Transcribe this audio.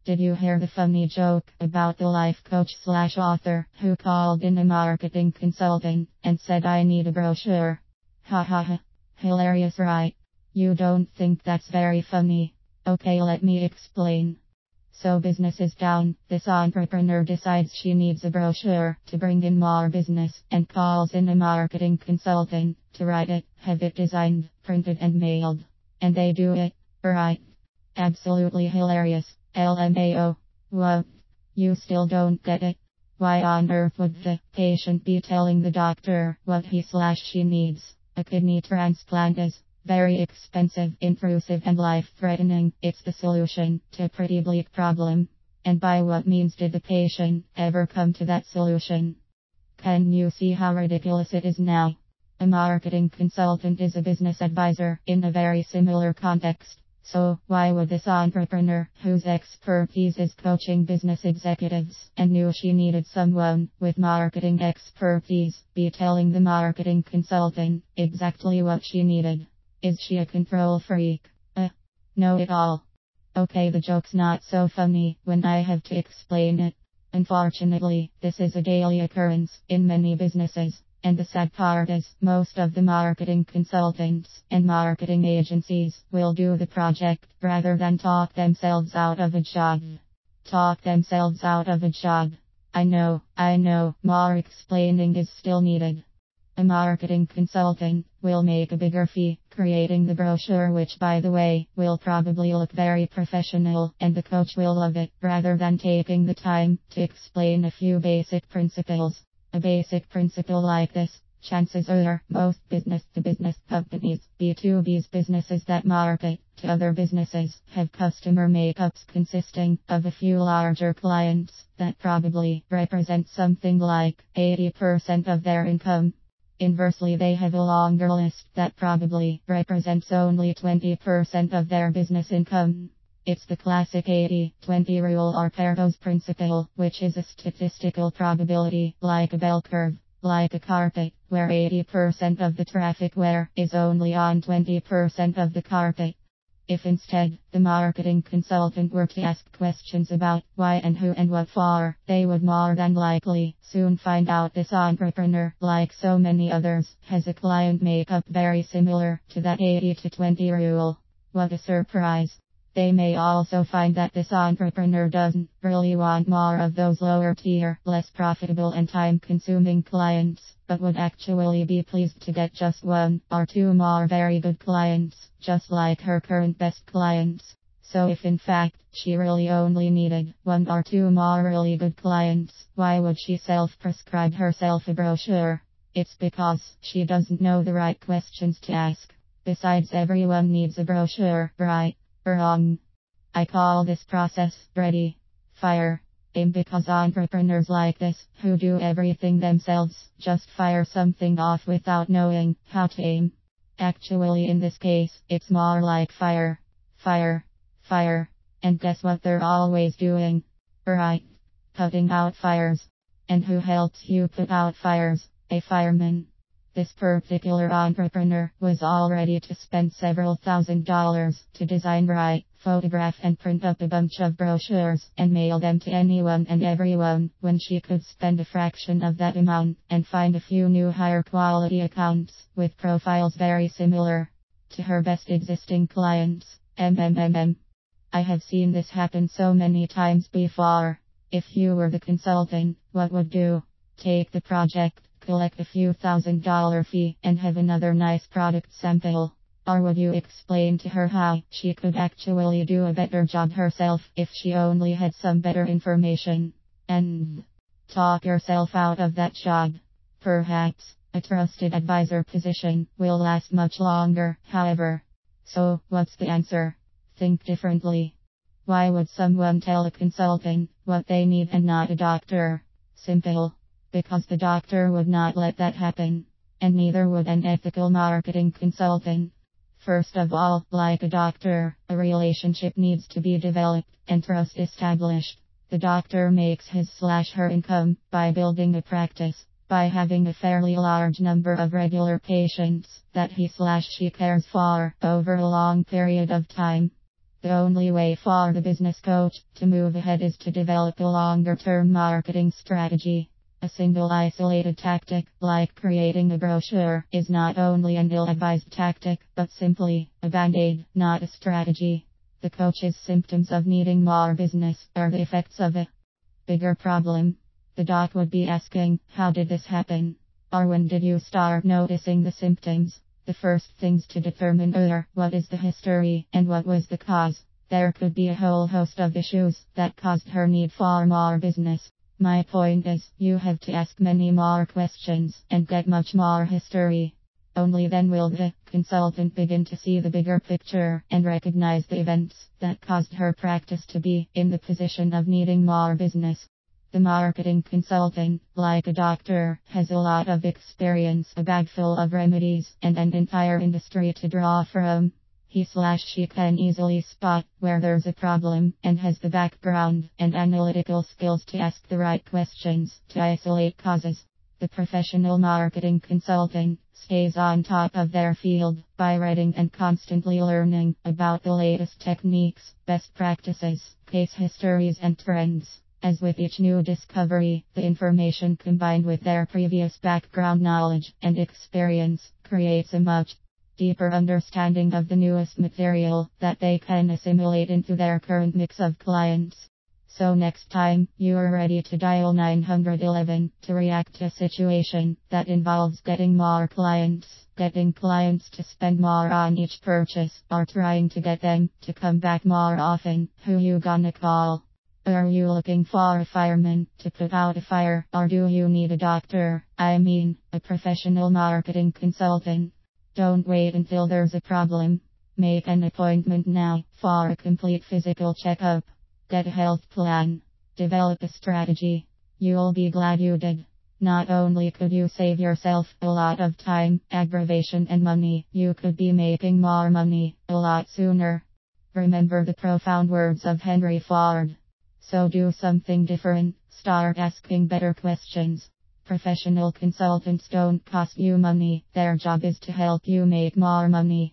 Did you hear the funny joke about the life coach slash author who called in a marketing consultant and said I need a brochure? Ha ha ha. Hilarious, right? You don't think that's very funny? Okay, let me explain. So business is down. This entrepreneur decides she needs a brochure to bring in more business and calls in a marketing consultant to write it, have it designed, printed and mailed. And they do it, right? Absolutely hilarious. LMAO. What? You still don't get it? Why on earth would the patient be telling the doctor what he slash she needs? A kidney transplant is very expensive, intrusive and life-threatening. It's the solution to a pretty bleak problem. And by what means did the patient ever come to that solution? Can you see how ridiculous it is now? A marketing consultant is a business advisor in a very similar context. So, why would this entrepreneur, whose expertise is coaching business executives, and knew she needed someone with marketing expertise, be telling the marketing consultant exactly what she needed? Is she a control freak? No at all. Okay, the joke's not so funny when I have to explain it. Unfortunately, this is a daily occurrence in many businesses. And the sad part is, most of the marketing consultants and marketing agencies will do the project rather than talk themselves out of a job. Talk themselves out of a job. I know, more explaining is still needed. A marketing consultant will make a bigger fee creating the brochure, which by the way, will probably look very professional, and the coach will love it, rather than taking the time to explain a few basic principles. A basic principle like this, chances are most business-to-business companies, B2B's businesses that market to other businesses, have customer makeups consisting of a few larger clients that probably represent something like 80% of their income. Inversely, they have a longer list that probably represents only 20% of their business income. It's the classic 80-20 rule or Pareto's principle, which is a statistical probability, like a bell curve, like a carpet, where 80% of the traffic wear is only on 20% of the carpet. If instead, the marketing consultant were to ask questions about why and who and what for, they would more than likely soon find out this entrepreneur, like so many others, has a client makeup very similar to that 80-20 rule. What a surprise. They may also find that this entrepreneur doesn't really want more of those lower tier, less profitable and time-consuming clients, but would actually be pleased to get just one or two more very good clients, just like her current best clients. So if in fact, she really only needed one or two more really good clients, why would she self-prescribe herself a brochure? It's because she doesn't know the right questions to ask. Besides, everyone needs a brochure, right? Wrong. I call this process ready, fire, aim, because entrepreneurs like this, who do everything themselves, just fire something off without knowing how to aim. Actually, in this case, it's more like fire, fire, fire. And guess what they're always doing? Right. Putting out fires. And who helps you put out fires? A fireman. This particular entrepreneur was all ready to spend several $1,000s to design, write, photograph and print up a bunch of brochures and mail them to anyone and everyone, when she could spend a fraction of that amount and find a few new higher quality accounts with profiles very similar to her best existing clients. I have seen this happen so many times before. If you were the consultant, what would you take the project, collect a few $1,000 fee, and have another nice product sample? Or would you explain to her how she could actually do a better job herself if she only had some better information? And talk yourself out of that job. Perhaps a trusted advisor position will last much longer, however. So, what's the answer? Think differently. Why would someone tell a consultant what they need and not a doctor? Simple. Because the doctor would not let that happen. And neither would an ethical marketing consultant. First of all, like a doctor, a relationship needs to be developed and trust established. The doctor makes his/her income by building a practice, by having a fairly large number of regular patients that he/she cares for over a long period of time. The only way for the business coach to move ahead is to develop a longer term marketing strategy. A single isolated tactic, like creating a brochure, is not only an ill-advised tactic, but simply a band-aid, not a strategy. The coach's symptoms of needing more business are the effects of a bigger problem. The doc would be asking, how did this happen? Or when did you start noticing the symptoms? The first things to determine are, what is the history, and what was the cause? There could be a whole host of issues that caused her need for more business. My point is, you have to ask many more questions, and get much more history. Only then will the consultant begin to see the bigger picture, and recognize the events that caused her practice to be in the position of needing more business. The marketing consultant, like a doctor, has a lot of experience, a bag full of remedies, and an entire industry to draw from. He/she can easily spot where there's a problem, and has the background and analytical skills to ask the right questions to isolate causes. The professional marketing consultant stays on top of their field by reading and constantly learning about the latest techniques, best practices, case histories, and trends. As with each new discovery, the information combined with their previous background knowledge and experience creates a much deeper understanding of the newest material that they can assimilate into their current mix of clients. So next time you are ready to dial 911 to react to a situation that involves getting more clients, getting clients to spend more on each purchase, or trying to get them to come back more often, who you gonna call? Are you looking for a fireman to put out a fire, or do you need a doctor? I mean, a professional marketing consultant. Don't wait until there's a problem. Make an appointment now for a complete physical checkup. Get a health plan. Develop a strategy. You'll be glad you did. Not only could you save yourself a lot of time, aggravation, and money, you could be making more money a lot sooner. Remember the profound words of Henry Ford. So do something different. Start asking better questions. Professional consultants don't cost you money. Their job is to help you make more money.